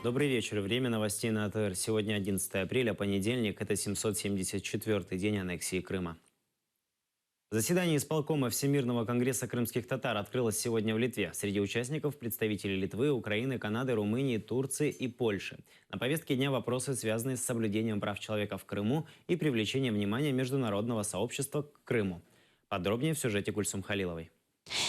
Добрый вечер. Время новостей на АТР. Сегодня 11 апреля, понедельник. Это 774-й день аннексии Крыма. Заседание исполкома Всемирного конгресса крымских татар открылось сегодня в Литве. Среди участников представители Литвы, Украины, Канады, Румынии, Турции и Польши. На повестке дня вопросы, связанные с соблюдением прав человека в Крыму и привлечением внимания международного сообщества к Крыму. Подробнее в сюжете Кульсум Халиловой.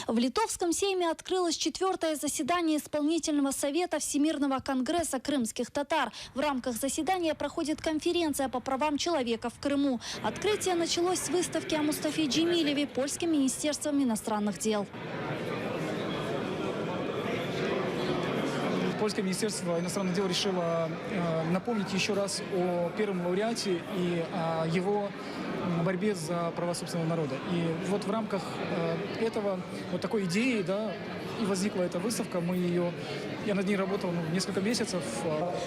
В Литовском сейме открылось 4-е заседание Исполнительного совета Всемирного конгресса крымских татар. В рамках заседания проходит конференция по правам человека в Крыму. Открытие началось с выставки о Мустафе Джемилеве Польским министерством иностранных дел. Польское министерство иностранных дел решило напомнить еще раз о первом лауреате и о его борьбе за права собственного народа. И вот в рамках этого, вот такой идеи, да, и возникла эта выставка. Я над ней работал несколько месяцев.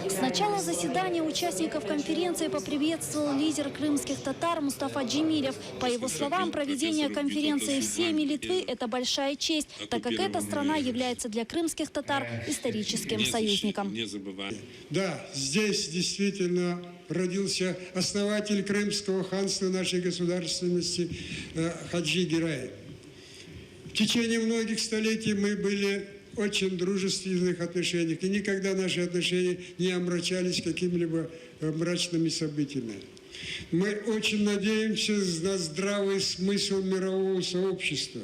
С начала заседания участников конференции поприветствовал лидер крымских татар Мустафа Джемилев. По его словам, проведение конференции в Сейме Литвы – это большая честь, так как эта страна является для крымских татар историческим союзником. Да, здесь действительно родился основатель Крымского ханства нашей государственности Хаджи Герай. В течение многих столетий мы были в очень дружественных отношениях, и никогда наши отношения не омрачались какими-либо мрачными событиями. Мы очень надеемся на здравый смысл мирового сообщества.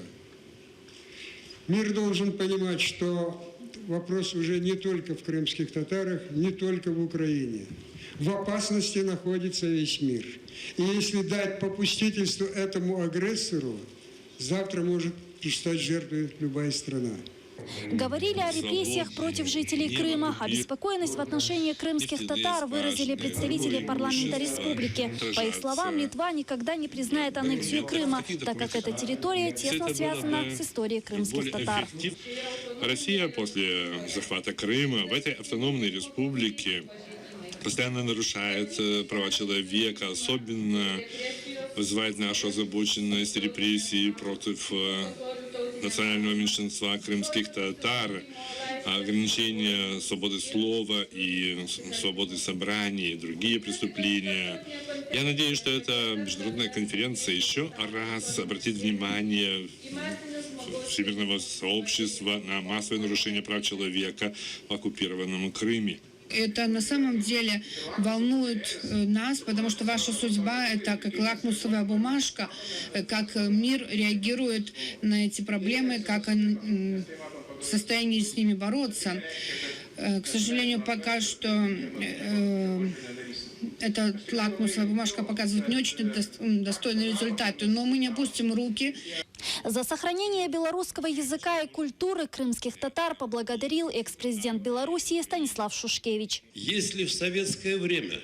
Мир должен понимать, что вопрос уже не только в крымских татарах, не только в Украине. В опасности находится весь мир. И если дать попустительство этому агрессору, завтра может стать жертвой любая страна. Говорили о репрессиях против жителей Крыма. Обеспокоенность в отношении крымских татар выразили представители парламента республики. По их словам, Литва никогда не признает аннексию Крыма, так как эта территория тесно связана с историей крымских татар. Россия после захвата Крыма в этой автономной республике постоянно нарушает права человека, особенно вызывает нашу озабоченность репрессии против национального меньшинства крымских татар, ограничение свободы слова и свободы собраний, и другие преступления. Я надеюсь, что эта международная конференция еще раз обратит внимание всемирного сообщества на массовое нарушение прав человека в оккупированном Крыме. Это на самом деле волнует нас, потому что ваша судьба – это как лакмусовая бумажка, как мир реагирует на эти проблемы, как он в состоянии с ними бороться. К сожалению, пока что эта лакмусовая бумажка показывает не очень достойные результаты, но мы не опустим руки. За сохранение белорусского языка и культуры крымских татар поблагодарил экс-президент Белоруссии Станислав Шушкевич. Если в советское время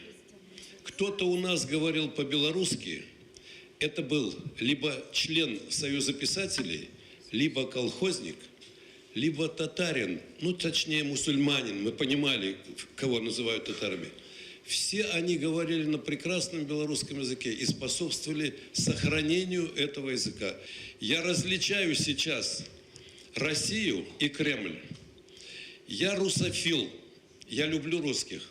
кто-то у нас говорил по-белорусски, это был либо член Союза писателей, либо колхозник, либо татарин, ну точнее мусульманин, мы понимали, кого называют татарами. Все они говорили на прекрасном белорусском языке и способствовали сохранению этого языка. Я различаю сейчас Россию и Кремль. Я русофил, я люблю русских.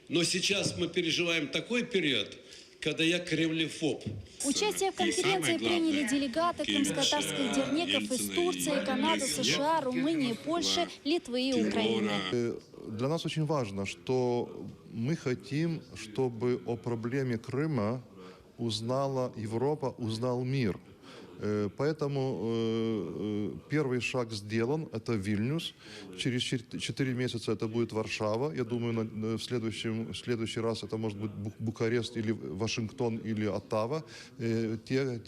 Но сейчас мы переживаем такой период, когда я кремлефоб. Участие в конференции приняли делегаты крымско-татарских дернеков из Турции, Канады, США, Румынии, Польши, Литвы и Украины. Для нас очень важно, что мы хотим, чтобы о проблеме Крыма узнала Европа, узнал мир. Поэтому первый шаг сделан, это Вильнюс. Через 4 месяца это будет Варшава. Я думаю, в следующий раз это может быть Бухарест или Вашингтон или Оттава. Те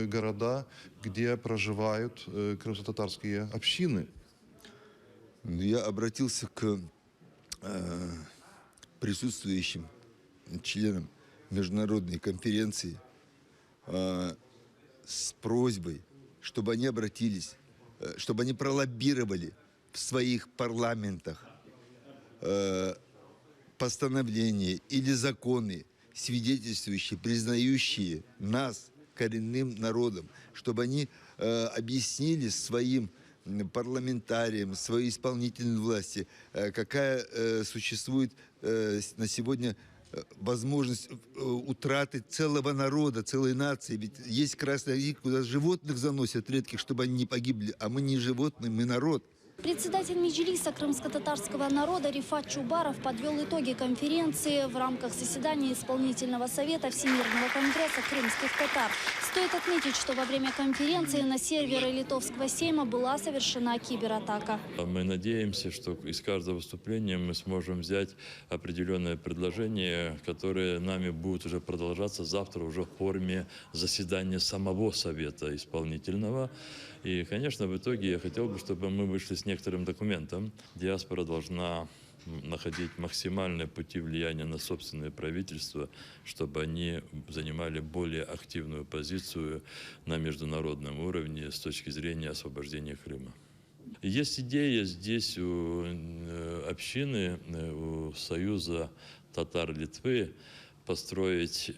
города, где проживают крымско-татарские общины. Я обратился к присутствующим членам международной конференции с просьбой, чтобы они обратились, чтобы они пролоббировали в своих парламентах постановления или законы, свидетельствующие, признающие нас коренным народом, чтобы они объяснили своим парламентариям, своей исполнительной власти, какая существует на сегодня возможность утраты целого народа, целой нации. Ведь есть красная линия, куда животных заносят редких, чтобы они не погибли. А мы не животные, мы народ. Председатель Меджлиса крымско-татарского народа Рифат Чубаров подвел итоги конференции в рамках заседания Исполнительного совета Всемирного конгресса крымских татар. Стоит отметить, что во время конференции на серверы Литовского сейма была совершена кибератака. Мы надеемся, что из каждого выступления мы сможем взять определенное предложение, которое нами будет уже продолжаться завтра уже в форме заседания самого Совета Исполнительного. И, конечно, в итоге я хотел бы, чтобы мы вышли с некоторым документом. Диаспора должна находить максимальные пути влияния на собственное правительство, чтобы они занимали более активную позицию на международном уровне с точки зрения освобождения Крыма. Есть идея здесь у общины, у Союза татар Литвы, поставить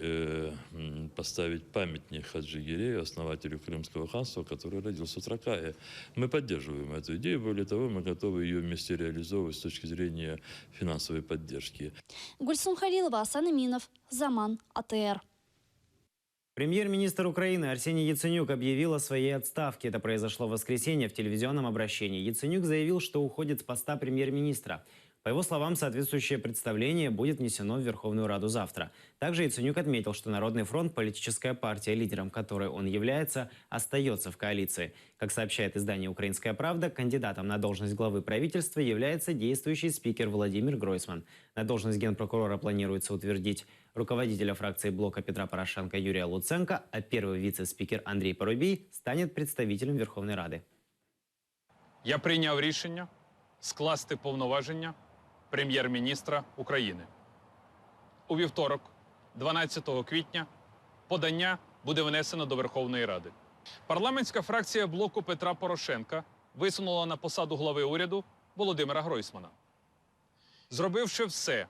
памятник Хаджи Гирею, основателю Крымского ханства, который родился в Тракае. Мы поддерживаем эту идею, более того, мы готовы ее вместе реализовывать с точки зрения финансовой поддержки. Гульсум Халилова, Асан Аминов, Заман, АТР. Премьер-министр Украины Арсений Яценюк объявил о своей отставке. Это произошло в воскресенье в телевизионном обращении. Яценюк заявил, что уходит с поста премьер-министра. По его словам, соответствующее представление будет внесено в Верховную Раду завтра. Также Яценюк отметил, что Народный фронт, политическая партия, лидером которой он является, остается в коалиции. Как сообщает издание «Украинская правда», кандидатом на должность главы правительства является действующий спикер Владимир Гройсман. На должность генпрокурора планируется утвердить руководителя фракции блока Петра Порошенко Юрия Луценко, а первый вице-спикер Андрей Парубій станет представителем Верховной Рады. Я прийняв рішення скласти повноваження прем'єр-міністра України. У вівторок, 12 квітня, подання буде внесено до Верховної Ради. Парламентська фракція блоку Петра Порошенка висунула на посаду глави уряду Володимира Гройсмана. Зробивши все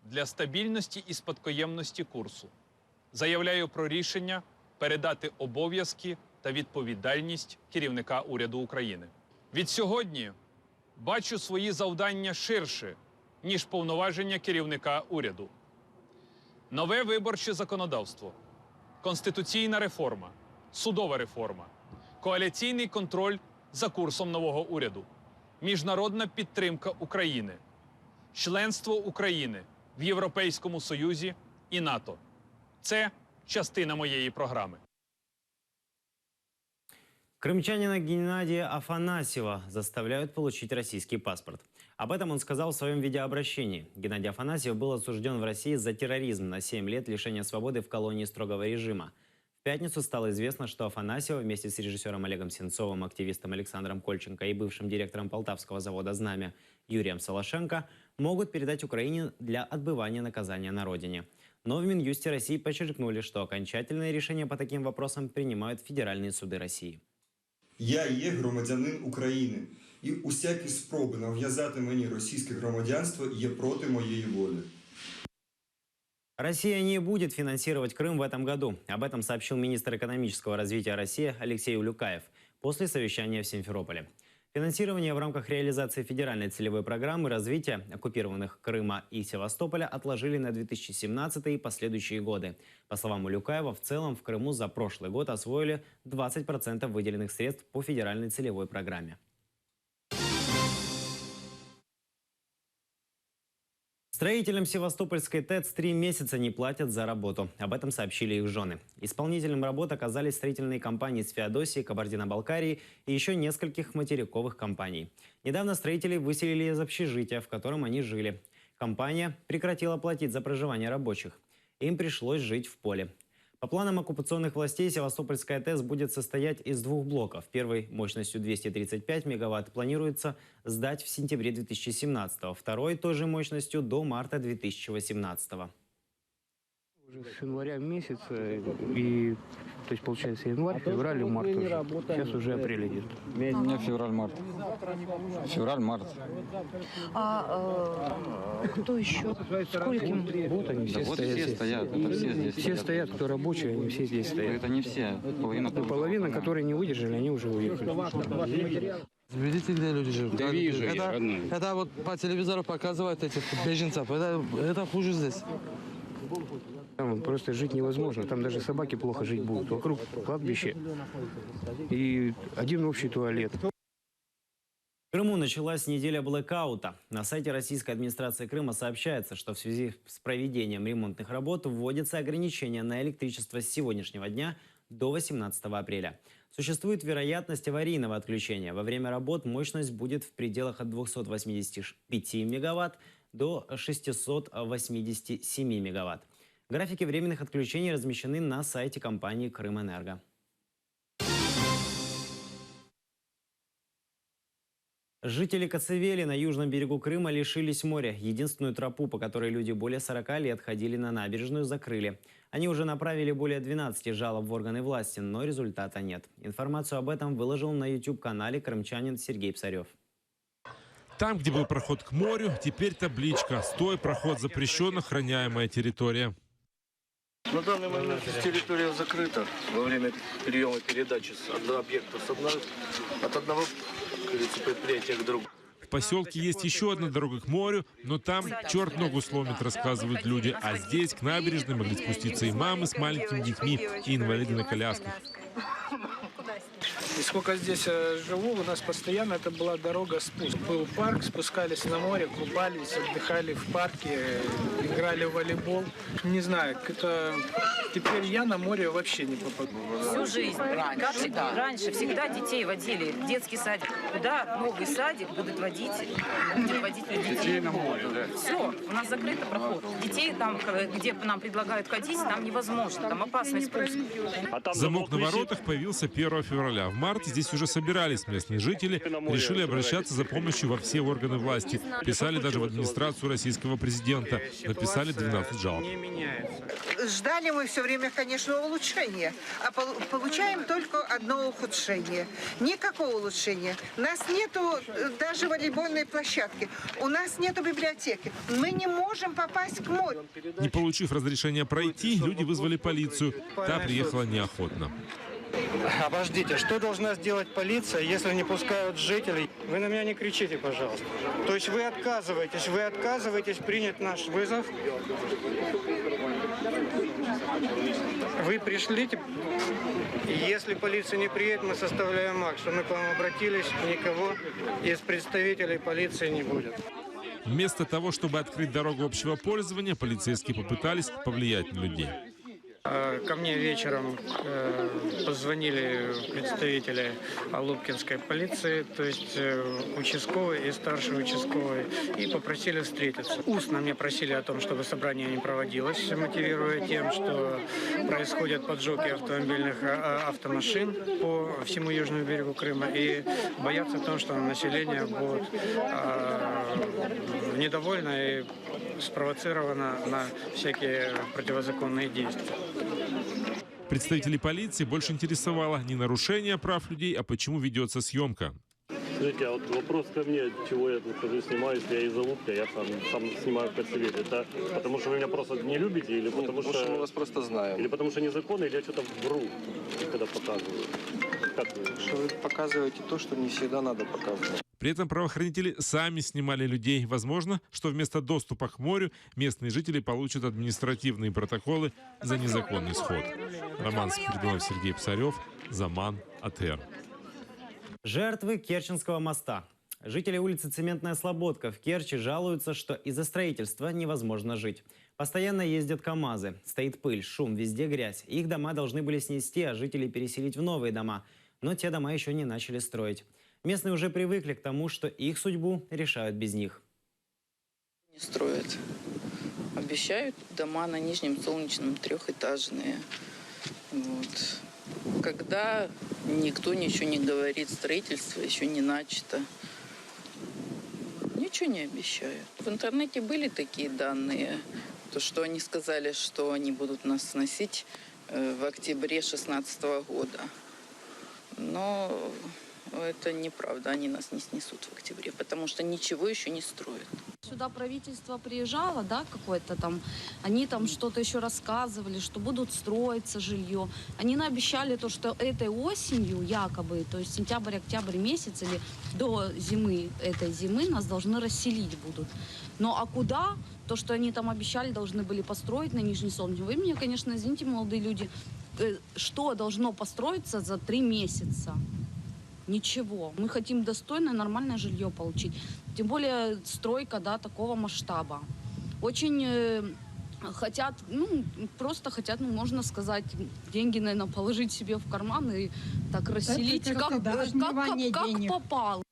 для стабільності і спадкоємності курсу, заявляю про рішення передати обов'язки та відповідальність керівника уряду України. Від сьогодні бачу свої завдання ширше, ніж повноваження керівника уряду. Нове виборче законодавство, конституційна реформа, судова реформа, коаліційний контроль за курсом нового уряду, міжнародна підтримка України, членство України в Європейському Союзі і НАТО. Це частина моєї програми. Крымчанина Геннадия Афанасьева заставляют получить российский паспорт. Об этом он сказал в своем видеообращении. Геннадий Афанасьев был осужден в России за терроризм на 7 лет лишения свободы в колонии строгого режима. В пятницу стало известно, что Афанасьева вместе с режиссером Олегом Сенцовым, активистом Александром Кольченко и бывшим директором полтавского завода «Знамя» Юрием Солошенко могут передать Украине для отбывания наказания на родине. Но в Минюсте России подчеркнули, что окончательное решение по таким вопросам принимают федеральные суды России. Я є громадянин України, і усякі спроби нав'язати мені російське громадянство є проти моєї волі. Россия не будет финансировать Крым в этом году. Об этом сообщил министр экономического развития России Алексей Улюкаев после совещания в Симферополе. Финансирование в рамках реализации федеральной целевой программы развития оккупированных Крыма и Севастополя отложили на 2017 и последующие годы. По словам Улюкаева, в целом в Крыму за прошлый год освоили 20% выделенных средств по федеральной целевой программе. Строителям Севастопольской ТЭЦ 3 месяца не платят за работу. Об этом сообщили их жены. Исполнителем работ оказались строительные компании с Феодосии, Кабардино-Балкарии и еще нескольких материковых компаний. Недавно строителей выселили из общежития, в котором они жили. Компания прекратила платить за проживание рабочих. Им пришлось жить в поле. По планам оккупационных властей, Севастопольская ТЭЦ будет состоять из 2 блоков. Первый мощностью 235 мегаватт планируется сдать в сентябре 2017, второй той же мощностью до марта 2018. Уже с января месяца, и, то есть получается январь, февраль и март уже. Сейчас уже апрель идет. У меня февраль-март. Февраль-март. А кто еще? Скольким? Вот они все, да вот стоят. Все стоят, это все здесь. Все стоят, кто рабочие, они все здесь стоят. Это не все. Половина которые не выдержали, они уже уехали. Видите, где люди живут? Да вижу я, родной. Это вот по телевизору показывают этих беженцев. Это хуже здесь. Там просто жить невозможно. Там даже собаки плохо жить будут. Вокруг кладбище и один общий туалет. В Крыму началась неделя блэкаута. На сайте российской администрации Крыма сообщается, что в связи с проведением ремонтных работ вводятся ограничения на электричество с сегодняшнего дня до 18 апреля. Существует вероятность аварийного отключения. Во время работ мощность будет в пределах от 285 мегаватт до 687 мегаватт. Графики временных отключений размещены на сайте компании «Крымэнерго». Жители Коцевели на южном берегу Крыма лишились моря. Единственную тропу, по которой люди более 40 лет ходили на набережную, закрыли. Они уже направили более 12 жалоб в органы власти, но результата нет. Информацию об этом выложил на YouTube-канале крымчанин Сергей Псарев. Там, где был проход к морю, теперь табличка «Стой, проход запрещен, охраняемая территория». На данный момент территория закрыта во время приема передачи от объекта от одного предприятия к другому. В поселке есть еще одна дорога к морю, но там черт ногу сломит, рассказывают люди. А здесь к набережной могли спуститься и мамы с маленькими детьми, и инвалиды на колясках. И сколько здесь живу, у нас постоянно это была дорога-спуск. Был парк, спускались на море, купались, отдыхали в парке, играли в волейбол. Не знаю, это... теперь я на море вообще не попаду. Всю жизнь, как всегда, раньше всегда детей водили в детский садик. Куда новый садик будут водить детей на море. Да? Все, у нас закрыт проход. Детей там, где нам предлагают ходить, там невозможно, там опасный спуск. Замок на воротах появился 1 февраля. В марте здесь уже собирались местные жители, решили обращаться за помощью во все органы власти. Писали даже в администрацию российского президента. Написали 12 жалоб. Ждали мы все время, конечно, улучшения, а получаем только одно ухудшение. Никакого улучшения. У нас нету даже волейбольной площадки, у нас нету библиотеки. Мы не можем попасть к морю. Не получив разрешения пройти, люди вызвали полицию. Та приехала неохотно. Обождите, что должна сделать полиция, если не пускают жителей? Вы на меня не кричите, пожалуйста. То есть вы отказываетесь принять наш вызов? Вы пришли, и если полиция не приедет, мы составляем акт, что мы к вам обратились, никого из представителей полиции не будет. Вместо того, чтобы открыть дорогу общего пользования, полицейские попытались повлиять на людей. Ко мне вечером позвонили представители Алупкинской полиции, то есть участковый и старший участковый, и попросили встретиться. Устно мне просили о том, чтобы собрание не проводилось, мотивируя тем, что происходят поджоги автомобильных автомашин по всему южному берегу Крыма, и боятся о том, что население будет недовольно и спровоцировано на всякие противозаконные действия. Представителей полиции больше интересовало не нарушение прав людей, а почему ведется съемка. Скажите, а вот вопрос ко мне, чего я тут хожу, снимаю, если я из Алупки, я сам снимаю в Коцевели. Это потому что вы меня просто не любите, или потому что мы вас просто знаем? Или потому что незаконно, или я что-то вру, когда показываю? Как вы? Что вы показываете то, что не всегда надо показывать. При этом правоохранители сами снимали людей. Возможно, что вместо доступа к морю местные жители получат административные протоколы за незаконный сход. Роман Спиридонов, Сергей Псарев, Заман, АТР. Жертвы Керченского моста. Жители улицы Цементная Слободка в Керчи жалуются, что из-за строительства невозможно жить. Постоянно ездят КАМАЗы, стоит пыль, шум, везде грязь. Их дома должны были снести, а жителей переселить в новые дома. Но те дома еще не начали строить. Местные уже привыкли к тому, что их судьбу решают без них. Не строят. Обещают дома на Нижнем Солнечном трехэтажные. Вот. Когда никто ничего не говорит, строительство еще не начато. Ничего не обещают. В интернете были такие данные, то что они сказали, что они будут нас сносить в октябре 2016 года. Но это неправда, они нас не снесут в октябре, потому что ничего еще не строят. сюда правительство приезжало, да, какое-то там, они там что-то еще рассказывали, что будут строиться жилье. Они наобещали то, что этой осенью якобы, то есть сентябрь-октябрь месяц или до зимы, этой зимы нас должны расселить будут. Но а куда? То, что они там обещали, должны были построить на Нижней Солнечной. Вы меня, конечно, извините, молодые люди, что должно построиться за 3 месяца? Ничего. Мы хотим достойное, нормальное жилье получить. Тем более стройка, да, такого масштаба. Очень хотят, ну, просто хотят, ну, можно сказать, деньги, наверное, положить себе в карман и так расселить, как попало.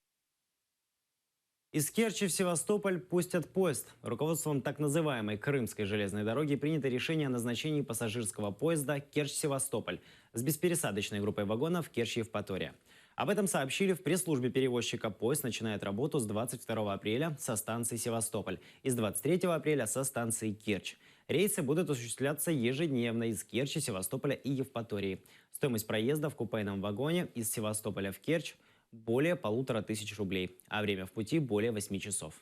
Из Керчи в Севастополь пустят поезд. Руководством так называемой Крымской железной дороги принято решение о назначении пассажирского поезда Керчь-Севастополь с беспересадочной группой вагонов Керчь-Евпатория. Об этом сообщили в пресс-службе перевозчика. Поезд начинает работу с 22 апреля со станции Севастополь и с 23 апреля со станции Керчь. Рейсы будут осуществляться ежедневно из Керчи, Севастополя и Евпатории. Стоимость проезда в купейном вагоне из Севастополя в Керчь более 1500 рублей, а время в пути более 8 часов.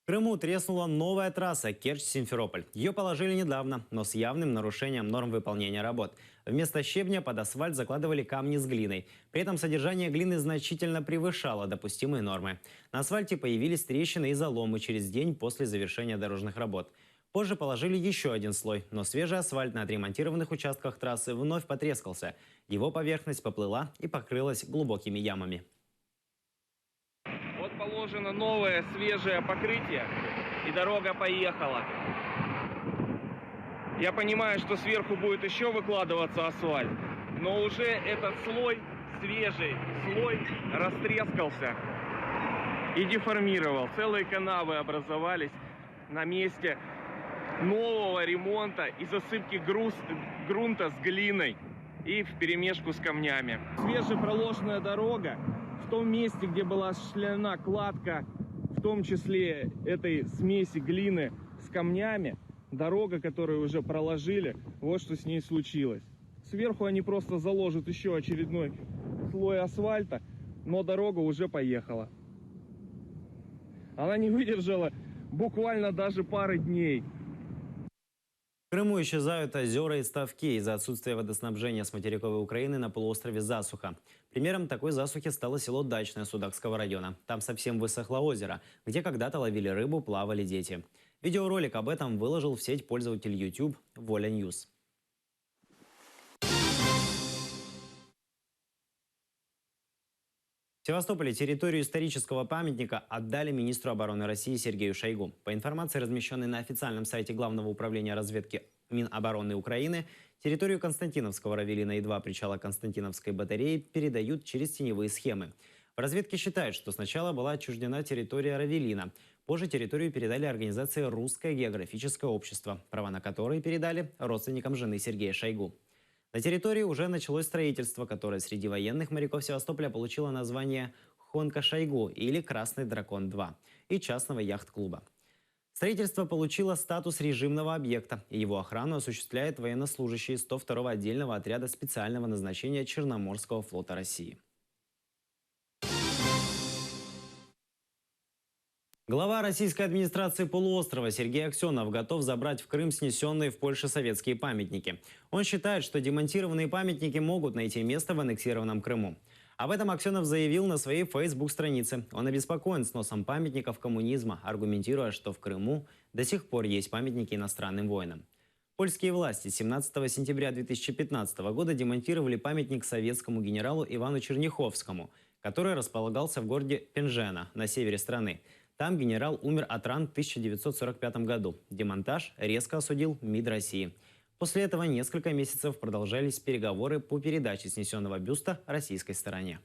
В Крыму треснула новая трасса Керчь-Симферополь. Ее положили недавно, но с явным нарушением норм выполнения работ. Вместо щебня под асфальт закладывали камни с глиной. При этом содержание глины значительно превышало допустимые нормы. На асфальте появились трещины и заломы через день после завершения дорожных работ. Позже положили еще один слой, но свежий асфальт на отремонтированных участках трассы вновь потрескался. Его поверхность поплыла и покрылась глубокими ямами. Вот положено новое свежее покрытие, и дорога поехала. Я понимаю, что сверху будет еще выкладываться асфальт, но уже этот слой, свежий слой, растрескался и деформировал. Целые канавы образовались на месте нового ремонта и засыпки грунта с глиной и вперемешку с камнями. Свежепроложенная дорога в том месте, где была осуществлена кладка, в том числе этой смеси глины с камнями, дорога, которую уже проложили, вот что с ней случилось. Сверху они просто заложат еще очередной слой асфальта, но дорога уже поехала. Она не выдержала буквально даже пары дней. В Крыму исчезают озера и ставки из-за отсутствия водоснабжения с материковой Украины на полуострове засуха. Примером такой засухи стало село Дачное Судакского района. Там совсем высохло озеро, где когда-то ловили рыбу, плавали дети. Видеоролик об этом выложил в сеть пользователь YouTube Воля Ньюс. В Севастополе территорию исторического памятника отдали министру обороны России Сергею Шойгу. По информации, размещенной на официальном сайте Главного управления разведки Минобороны Украины, территорию Константиновского Равелина и 2 причала Константиновской батареи передают через теневые схемы. В разведке считают, что сначала была отчуждена территория Равелина. Позже территорию передали организации «Русское географическое общество», права на которые передали родственникам жены Сергея Шойгу. На территории уже началось строительство, которое среди военных моряков Севастополя получило название «Хонка Шойгу» или «Красный дракон-2» и частного яхт-клуба. Строительство получило статус режимного объекта, и его охрану осуществляет военнослужащие 102-го отдельного отряда специального назначения Черноморского флота России. Глава российской администрации полуострова Сергей Аксенов готов забрать в Крым снесенные в Польше советские памятники. Он считает, что демонтированные памятники могут найти место в аннексированном Крыму. Об этом Аксенов заявил на своей Facebook-странице. Он обеспокоен сносом памятников коммунизма, аргументируя, что в Крыму до сих пор есть памятники иностранным воинам. Польские власти 17 сентября 2015 года демонтировали памятник советскому генералу Ивану Черняховскому, который располагался в городе Пенжена на севере страны. Там генерал умер от ран в 1945 году. Демонтаж резко осудил МИД России. После этого несколько месяцев продолжались переговоры по передаче снесенного бюста российской стороне.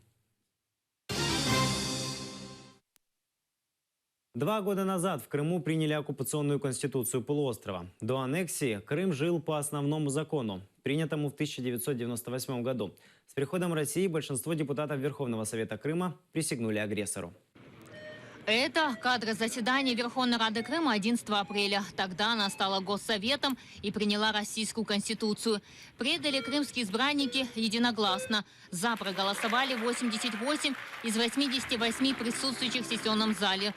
2 года назад в Крыму приняли оккупационную конституцию полуострова. До аннексии Крым жил по основному закону, принятому в 1998 году. С приходом России большинство депутатов Верховного Совета Крыма присягнули агрессору. Это кадры заседания Верховной Рады Крыма 11 апреля. Тогда она стала Госсоветом и приняла Российскую Конституцию. Предали крымские избранники единогласно. За проголосовали 88 из 88 присутствующих в сессионном зале.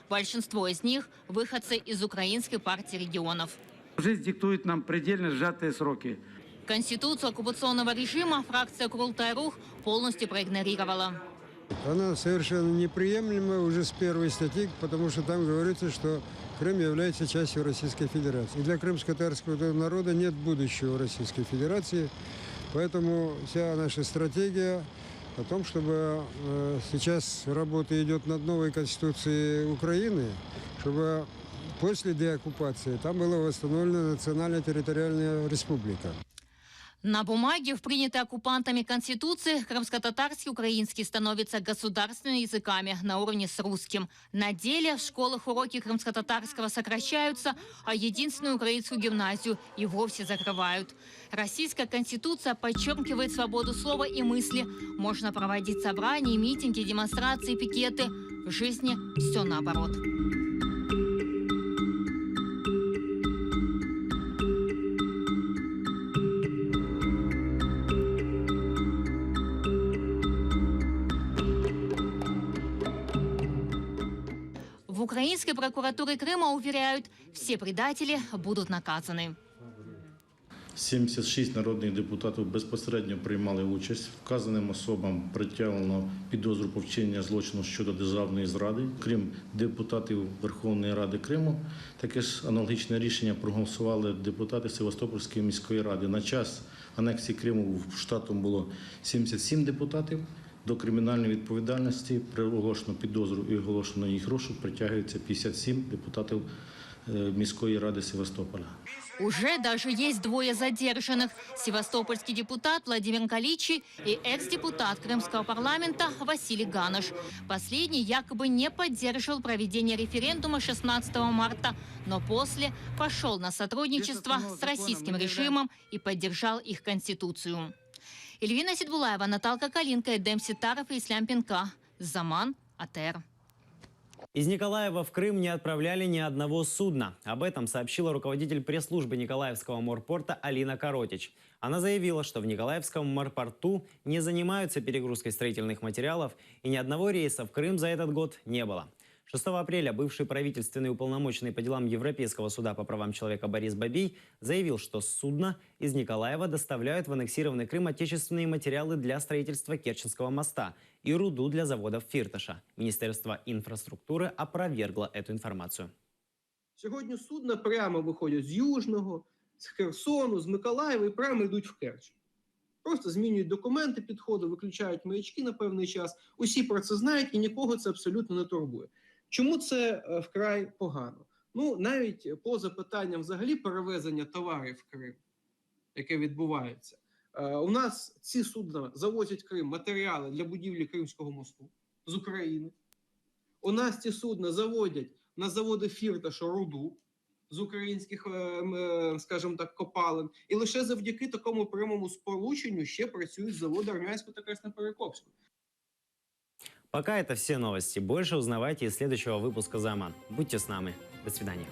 Большинство из них – выходцы из Украинской партии регионов. Жизнь диктует нам предельно сжатые сроки. Конституцию оккупационного режима фракция Курултай-Рух полностью проигнорировала. Она совершенно неприемлема уже с первой статьи, потому что там говорится, что Крым является частью Российской Федерации. И для крымско-татарского народа нет будущего Российской Федерации. Поэтому вся наша стратегия о том, чтобы сейчас работа идет над новой Конституцией Украины, чтобы после деоккупации там была восстановлена национальная территориальная республика. На бумаге в принятой оккупантами Конституции крымско-татарский и украинский становятся государственными языками на уровне с русским. На деле в школах уроки крымско-татарского сокращаются, а единственную украинскую гимназию и вовсе закрывают. Российская Конституция подчеркивает свободу слова и мысли. Можно проводить собрания, митинги, демонстрации, пикеты. В жизни все наоборот. В украинской прокуратуре Крыма уверяют, все предатели будут наказаны. 76 народних депутатів безпосередньо приймали участь. Вказаним особам притягнено підозру по вчинення злочину щодо державної зради. Крім депутатів Верховної Ради Криму, таке ж аналогічне рішення проголосували депутати Севастопольської міської ради. На час анексії Криму штатом було 77 депутатів. До кримінальної відповідальності оголошено підозру і оголошено їх розшук притягується 57 депутатів міської ради Севастополя. Уже даже есть двое задержанных. Севастопольский депутат Владимир Галичи и экс-депутат Крымского парламента Василий Ганыш. Последний якобы не поддерживал проведение референдума 16 марта, но после пошел на сотрудничество с российским режимом и поддержал их конституцию. Эльвина Сидбулаева, Наталка Калинка, Эдем Ситаров и Ислам Пинка. Заман, АТР. Из Николаева в Крым не отправляли ни одного судна. Об этом сообщила руководитель пресс-службы Николаевского морпорта Алина Коротич. Она заявила, что в Николаевском морпорту не занимаются перегрузкой строительных материалов и ни одного рейса в Крым за этот год не было. 6 апреля бывший правительственный уполномоченный по делам Европейского суда по правам человека Борис Бабий заявил, что с судна из Николаева доставляют в аннексированный Крым отечественные материалы для строительства Керченского моста и руду для заводов Фирташа. Министерство инфраструктуры опровергло эту информацию. Сьогодні судна прямо виходять з Южного, з Херсону, з Миколаєва і прямо йдуть в Керч. Просто змінюють документи підходу, виключають маячки на певний час. Усі про це знають і нікого це абсолютно не турбує. Чому це вкрай погано? Ну, навіть по запитанням взагалі перевезення товарів в Крим, яке відбувається. У нас ці судна завозять в Крим матеріали для будівлі Кримського мосту з України. У нас ці судна заводять на заводи Фірташа руду з українських, скажімо так, копалин. І лише завдяки такому прямому сполученню ще працюють заводи Армянського та Красноперекопського. Пока это все новости. Больше узнавайте из следующего выпуска «Заман». Будьте с нами. До свидания.